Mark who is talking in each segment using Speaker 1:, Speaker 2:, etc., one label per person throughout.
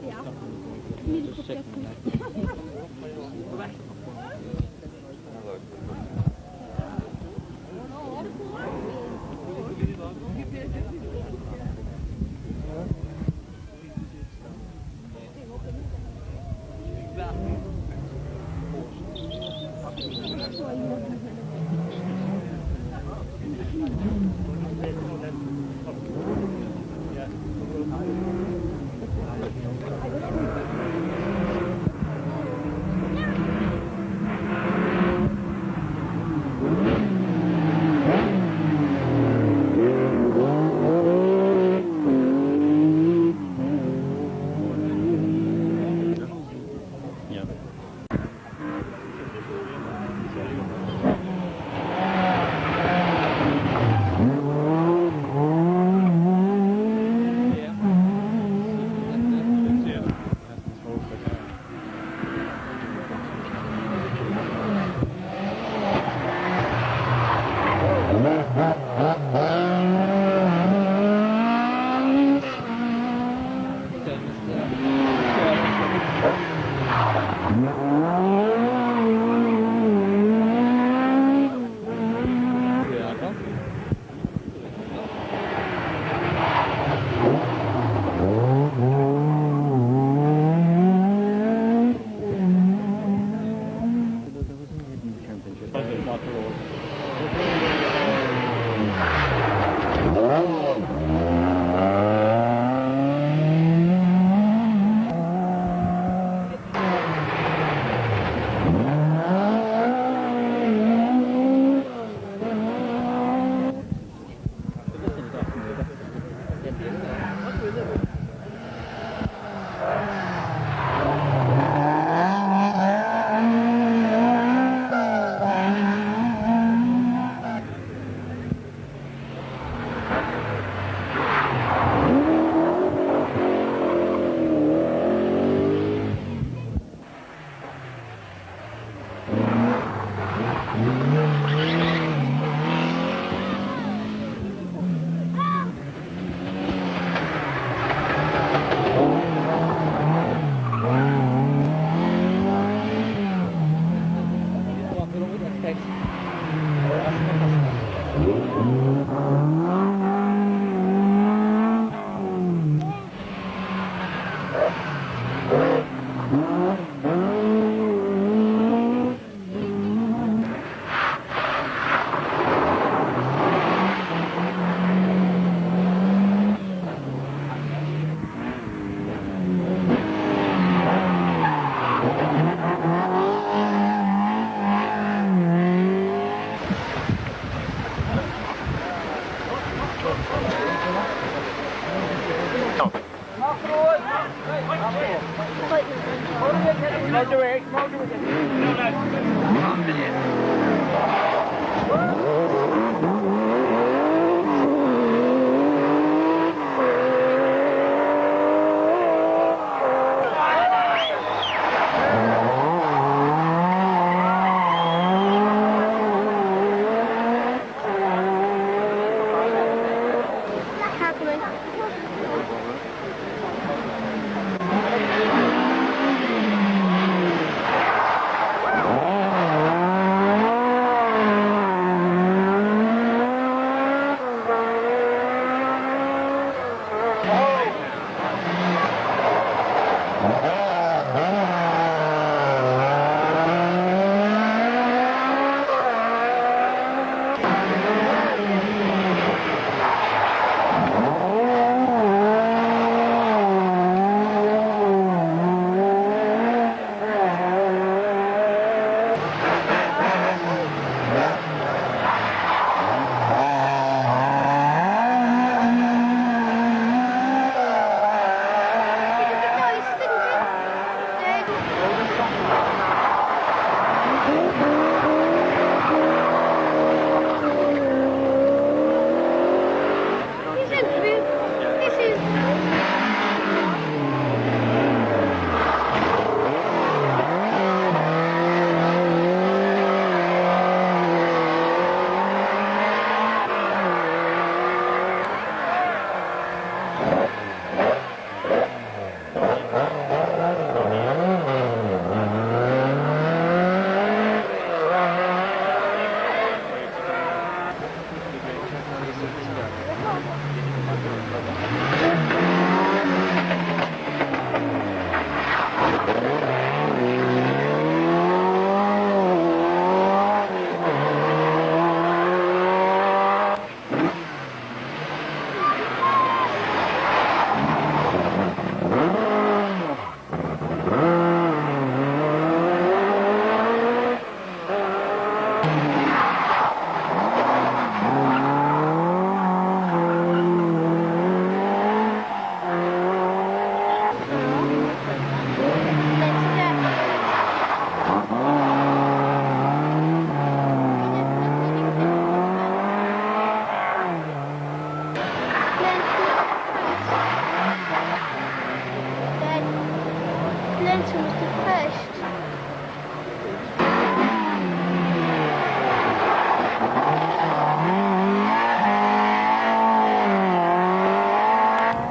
Speaker 1: Just checking that.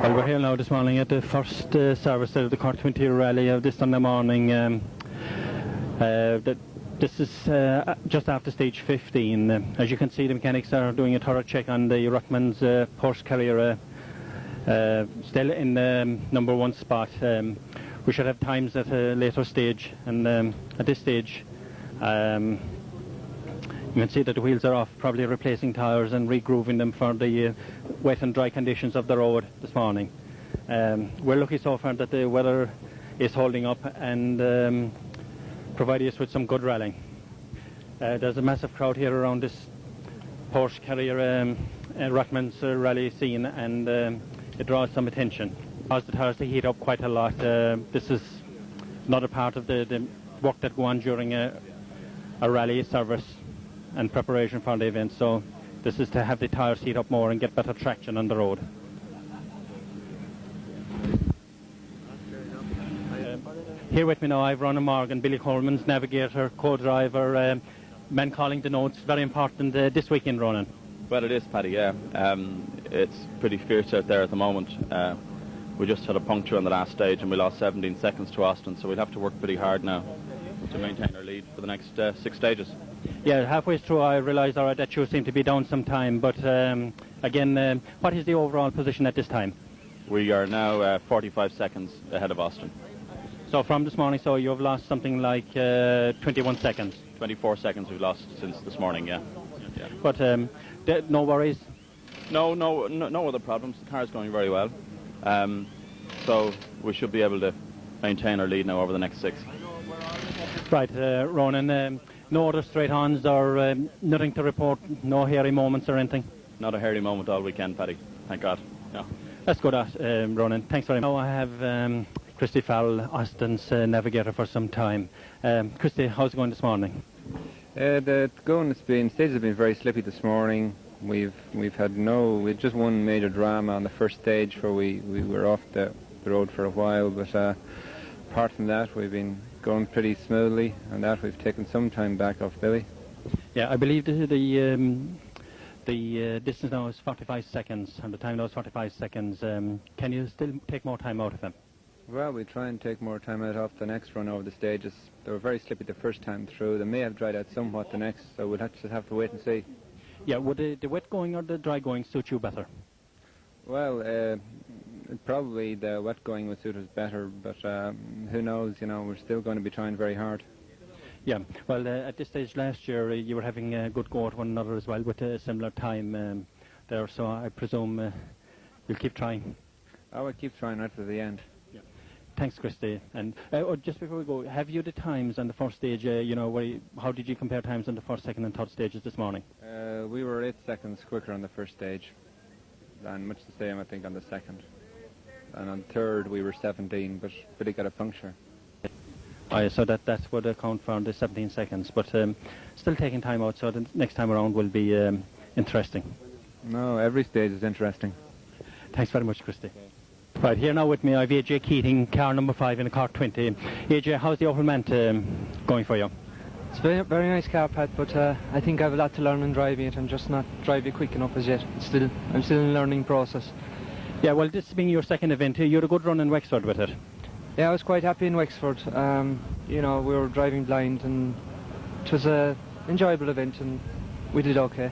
Speaker 1: Well, we're here now this morning at the first service of the Cork 20 rally of this Sunday morning. This is just after stage 15. As you can see, the mechanics are doing a thorough check on the Rothmans Porsche Carrier, still in the number 1 spot. We should have times at a later stage, and at this stage you can see that the wheels are off, probably replacing tyres and regrooving them for the wet and dry conditions of the road this morning. We're lucky so far that the weather is holding up and providing us with some good rallying. There's a massive crowd here around this Porsche Carrier Rothmans rally scene, and it draws some attention. As the tyres, they heat up quite a lot. This is not a part of the work that go on during a rally service and preparation for the event, so this is to have the tyres heat up more and get better traction on the road. Here with me now I've Ronan Morgan, Billy Coleman's navigator, co-driver, man calling the notes. Very important this weekend, Ronan.
Speaker 2: Well, it is, Paddy, yeah. It's pretty fierce out there at the moment. We just had a puncture on the last stage and we lost 17 seconds to Austin, so we'll have to work pretty hard now to maintain our lead for the next 6 stages.
Speaker 1: Yeah, halfway through I realised that you seem to be down some time, but again, what is the overall position at this time?
Speaker 2: We are now 45 seconds ahead of Austin.
Speaker 1: So from this morning, so you've lost something like 21 seconds?
Speaker 2: 24 seconds we've lost since this morning, yeah.
Speaker 1: But no worries?
Speaker 2: No other problems. The car's going very well. So we should be able to maintain our lead now over the next 6.
Speaker 1: Right, Ronan, no other straight-ons or nothing to report, no hairy moments or anything?
Speaker 2: Not a hairy moment all weekend, Paddy, thank God. Yeah.
Speaker 1: That's good, Ronan. Thanks very much. Now I have Christy Farrell, Austin's navigator for some time. Christy, how's it going this morning?
Speaker 3: The going has been, stages have been very slippy this morning. We've had just one major drama on the first stage where we were off the road for a while, but apart from that we've been going pretty smoothly, and that we've taken some time back off Billy.
Speaker 1: Yeah, I believe the distance now is 45 seconds, and the time now is 45 seconds. Can you still take more time out of him?
Speaker 3: Well, we'll try and take more time out of the next run over the stages. They were very slippy the first time through. They may have dried out somewhat the next, so we'll have to wait and see.
Speaker 1: Yeah, would the wet going or the dry going suit you better?
Speaker 3: Well, probably the wet going would suit us better, but who knows, we're still going to be trying very hard.
Speaker 1: Yeah, well, at this stage last year you were having a good go at one another as well with a similar time there, so I presume you'll keep trying.
Speaker 3: I will keep trying right to the end.
Speaker 1: Yeah. Thanks, Christy. And just before we go, have you the times on the first stage, how did you compare times on the first, second and third stages this morning?
Speaker 3: We were 8 seconds quicker on the first stage, and much the same I think on the second. And on third we were 17, but Billy got a puncture.
Speaker 1: So that would account for the 17 seconds, but still taking time out, so the next time around will be interesting.
Speaker 3: No, every stage is interesting.
Speaker 1: Thanks very much, Christy. Right, here now with me I have AJ Keating, car number 5 in the Cork 20. AJ, how's the Opel Manta going for you?
Speaker 4: It's a very nice car, Pat, but I think I have a lot to learn in driving it. I'm just not driving it quick enough as yet. I'm still in a learning process.
Speaker 1: Yeah, well, this being your second event, you had a good run in Wexford with it.
Speaker 4: Yeah, I was quite happy in Wexford. You know, we were driving blind, and it was a enjoyable event, and we did okay.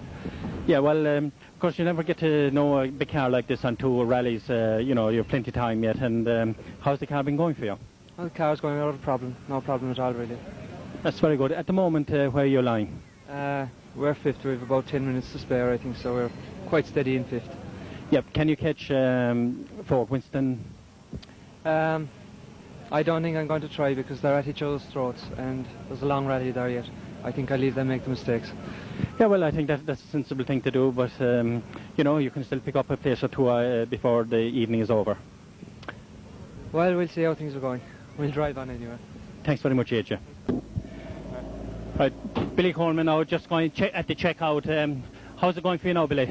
Speaker 1: Yeah, well, of course you never get to know a big car like this on two rallies. You know, you have plenty of time yet. And how's the car been going for you?
Speaker 4: Well, the car's going without a problem. No problem at all, really.
Speaker 1: That's very good. At the moment, where are you lying?
Speaker 4: We're fifth. We have about 10 minutes to spare, I think, so we're quite steady in fifth.
Speaker 1: Yep. Can you catch Fort Winston?
Speaker 4: I don't think I'm going to try because they're at each other's throats, and there's a long rally there yet. I think I'll leave them make the mistakes.
Speaker 1: Yeah, well, I think that's a sensible thing to do, but you know, you can still pick up a place or two before the evening is over.
Speaker 4: Well, we'll see how things are going. We'll drive on anyway.
Speaker 1: Thanks very much, AJ. Right, Billy Coleman now just going at the checkout. How's it going for you now, Billy?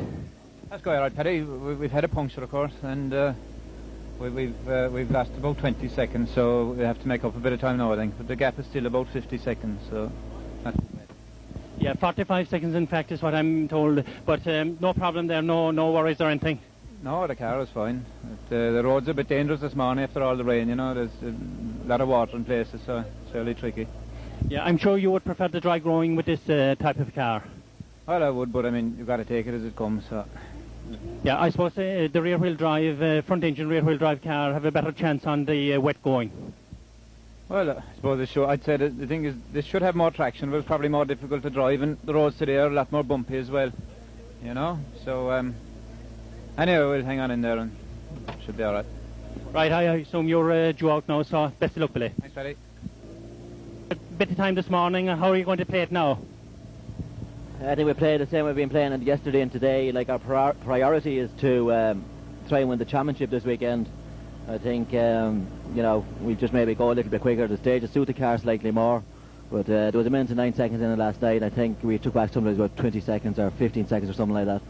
Speaker 5: That's going all right, Paddy. We've had a puncture, of course, and we've lost about 20 seconds, so we have to make up a bit of time now, I think. But the gap is still about 50 seconds, so not too bad.
Speaker 1: Yeah, 45 seconds in fact is what I'm told, but no problem there, no worries or anything.
Speaker 5: No, the car is fine. The road's a bit dangerous this morning after all the rain, you know. There's a lot of water in places, so it's really tricky.
Speaker 1: Yeah, I'm sure you would prefer the dry growing with this type of car.
Speaker 5: Well, I would, but I mean, you've got to take it as it comes, so...
Speaker 1: Yeah, I suppose the rear-wheel drive, front-engine rear-wheel drive car have a better chance on the wet going.
Speaker 5: Well, I suppose I'd say the thing is, this should have more traction, but it's probably more difficult to drive, and the roads today are a lot more bumpy as well, you know. So, anyway, we'll hang on in there and should be all right.
Speaker 1: Right, I assume you're due out now, so best of luck, Billy.
Speaker 5: Thanks, Paddy.
Speaker 1: A bit of time this morning, how are you going to play it now?
Speaker 6: I think we play the same we've been playing it yesterday and today. Like, our priority is to try and win the championship this weekend. I think, you know, we've just maybe go a little bit quicker. The stage will suit the car slightly more. But there was a minute and 9 seconds in it last night. I think we took back something about 20 seconds or 15 seconds or something like that.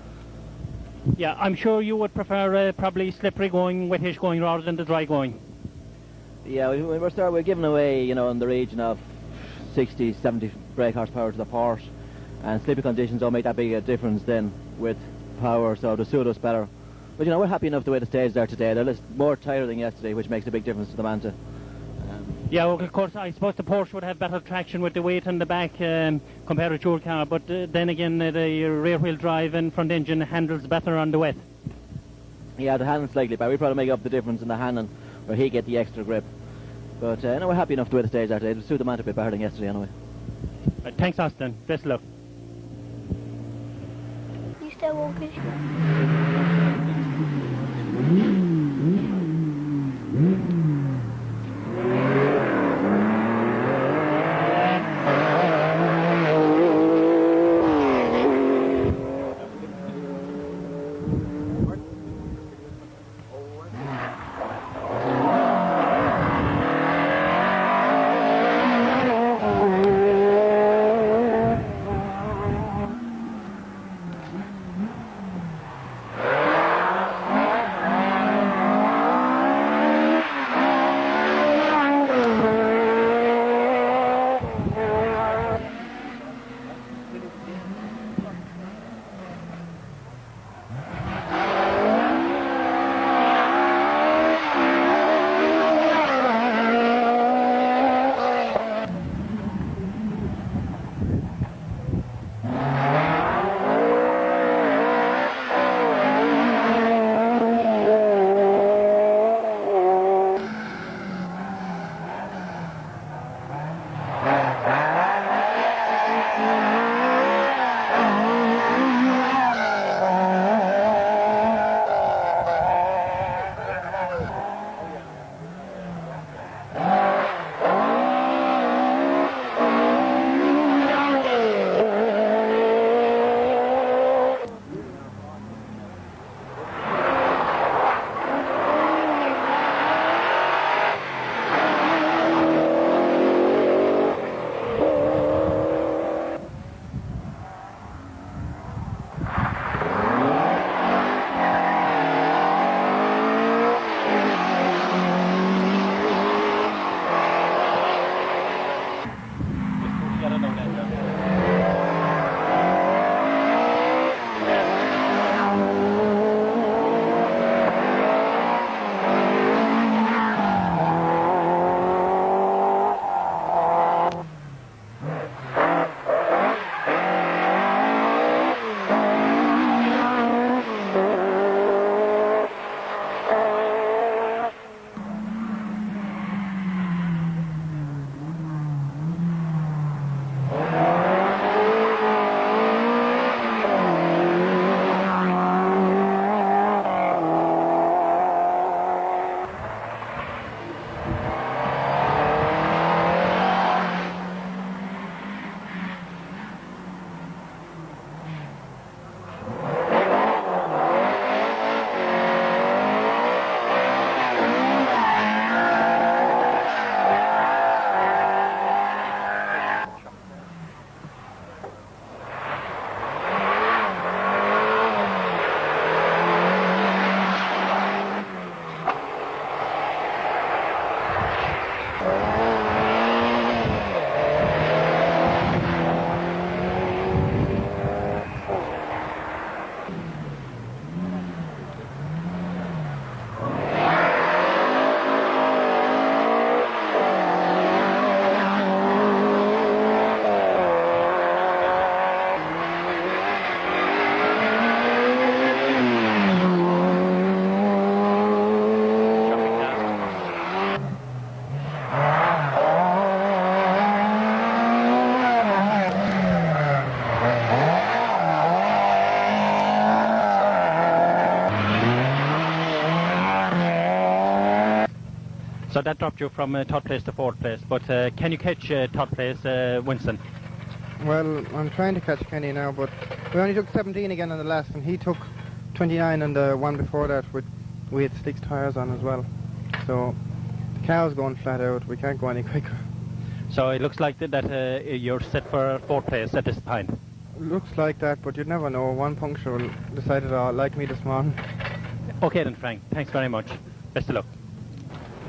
Speaker 1: Yeah, I'm sure you would prefer probably slippery going, wetish going rather than the dry going.
Speaker 6: Yeah, we're giving away, you know, in the region of 60, 70 brake horsepower to the Porsche. And slippery conditions don't make that big a difference then with power, so they suit us better. But, you know, we're happy enough the way the stage there today. They're just more tighter than yesterday, which makes a big difference to the Manta.
Speaker 1: Yeah, well, of course, I suppose the Porsche would have better traction with the weight on the back compared with your car, but then again, the rear-wheel drive and front engine handles better on the wet.
Speaker 6: Yeah, the handle's slightly better. We probably make up the difference in the handling where he get the extra grip. But no, we're happy enough the way the stage there today. It'll suit the Manta a bit better than yesterday anyway.
Speaker 1: Right, thanks, Austin. Best of luck.
Speaker 7: You still walking?
Speaker 1: So that dropped you from third place to fourth place. But can you catch third place, Winston?
Speaker 7: Well, I'm trying to catch Kenny now, but we only took 17 again on the last, and he took 29 on the one before that. We had 6 tyres on as well. So the car's going flat out. We can't go any quicker.
Speaker 1: So it looks like that you're set for fourth place at this time.
Speaker 7: Looks like that, but you'd never know. One puncture will decide it all, like me this morning.
Speaker 1: Okay then, Frank. Thanks very much. Best of luck.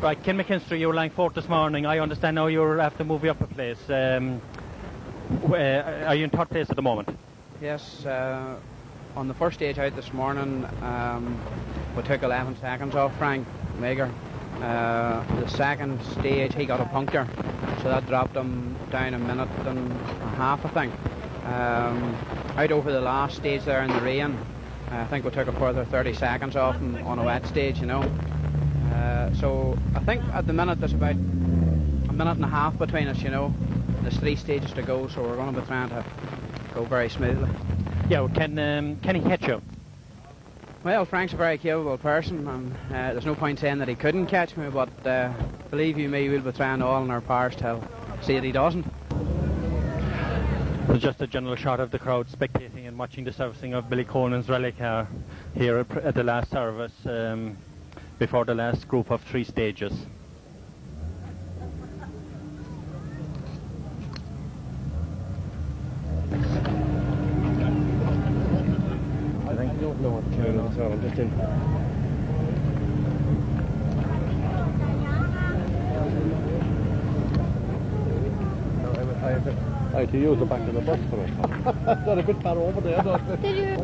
Speaker 1: Right, Ken McKinstry, you were lying fourth this morning. I understand now you're after moving up a place. Are you in third place at the moment?
Speaker 8: Yes, on the first stage out this morning, we took 11 seconds off Frank Mager. The second stage, he got a puncture, so that dropped him down a minute and a half, I think. Out over the last stage there in the rain, I think we took a further 30 seconds off him on a wet stage, you know. So I think at the minute there's about a minute and a half between us, you know. There's 3 stages to go, so we're going to be trying to go very smoothly.
Speaker 1: Yeah, well, can he catch you?
Speaker 8: Well, Frank's a very capable person, and there's no point saying that he couldn't catch me, but believe you me, we'll be trying all in our powers to see that he doesn't.
Speaker 1: It's just a general shot of the crowd spectating and watching the servicing of Billy Coleman's rally car here at the last service before the last group of 3 stages.
Speaker 9: I don't know what the time is, so I'm just in. I had to use the back of the bus for it. Got a bit far over there, don't it? Did you?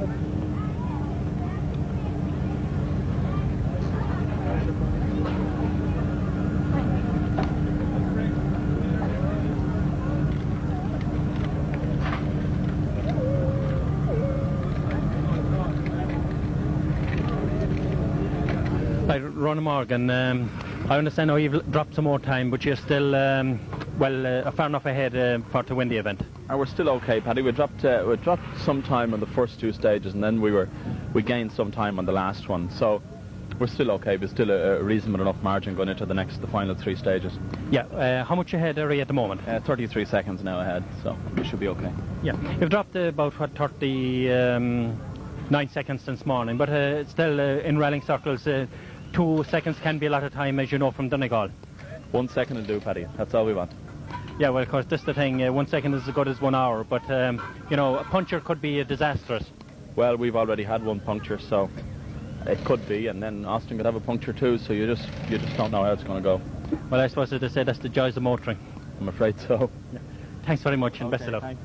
Speaker 1: Ron Morgan, I understand now you've dropped some more time, but you're still far enough ahead to win the event.
Speaker 2: We're still okay, Paddy. We dropped some time on the first 2 stages, and then we gained some time on the last one. So we're still okay, but still a reasonable enough margin going into the final 3 stages.
Speaker 1: Yeah. How much ahead are you at the moment?
Speaker 2: 33 seconds now ahead, so we should be okay.
Speaker 1: Yeah. You've dropped about 39 seconds since morning, but still in rallying circles. 2 seconds can be a lot of time, as you know, from Donegal.
Speaker 2: 1 second will do, Paddy. That's all we want.
Speaker 1: Yeah, well, of course, this is the thing. 1 second is as good as 1 hour, but, you know, a puncture could be disastrous.
Speaker 2: Well, we've already had 1 puncture, so it could be, and then Austin could have a puncture too, so you just don't know how it's going to go.
Speaker 1: Well, I suppose to say that's the joys of motoring.
Speaker 2: I'm afraid so.
Speaker 1: Yeah. Thanks very much, and best of luck.
Speaker 2: Thanks.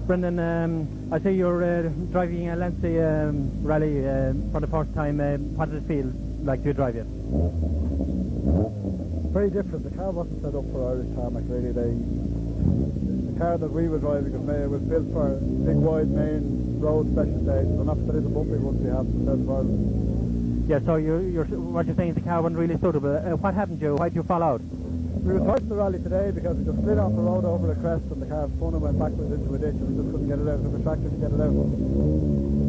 Speaker 1: Brendan, I see you're driving a Lancey rally for the first time. What does it feel like to drive it?
Speaker 10: Very different. The car wasn't set up for Irish tarmac really. The car that we were driving was built for big wide main road special stages, and not for the little bumpy ones we have in the south of Ireland.
Speaker 1: Yeah, so what you're saying is the car wasn't really suitable. What happened to you? Why did you fall out?
Speaker 10: We were starting the rally today because we just slid off the road over a crest and the car spun and went backwards into a ditch and we just couldn't get it out. It was tractor to get it out.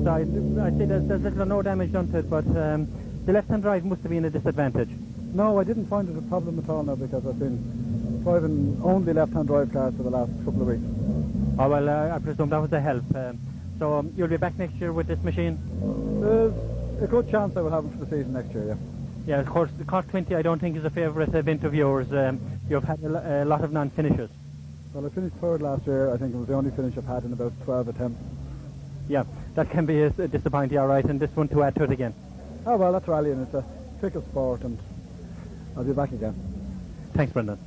Speaker 1: So I see there's little or no damage done to it, but the left-hand drive must have been a disadvantage.
Speaker 10: No, I didn't find it a problem at all now because I've been driving only left-hand drive cars for the last couple of weeks.
Speaker 1: Oh, well, I presume that was a help. So you'll be back next year with this machine?
Speaker 10: There's a good chance I will have it for the season next year, yeah.
Speaker 1: Yeah, of course, the Cork 20 I don't think is a favourite event of yours. You've had a lot of non-finishes.
Speaker 10: Well, I finished third last year. I think it was the only finish I've had in about 12 attempts.
Speaker 1: Yeah, that can be disappointing, all right, and this one to add to it again.
Speaker 10: Oh, well, that's rallying. It's a fickle sport, and I'll be back again.
Speaker 1: Thanks, Brendan.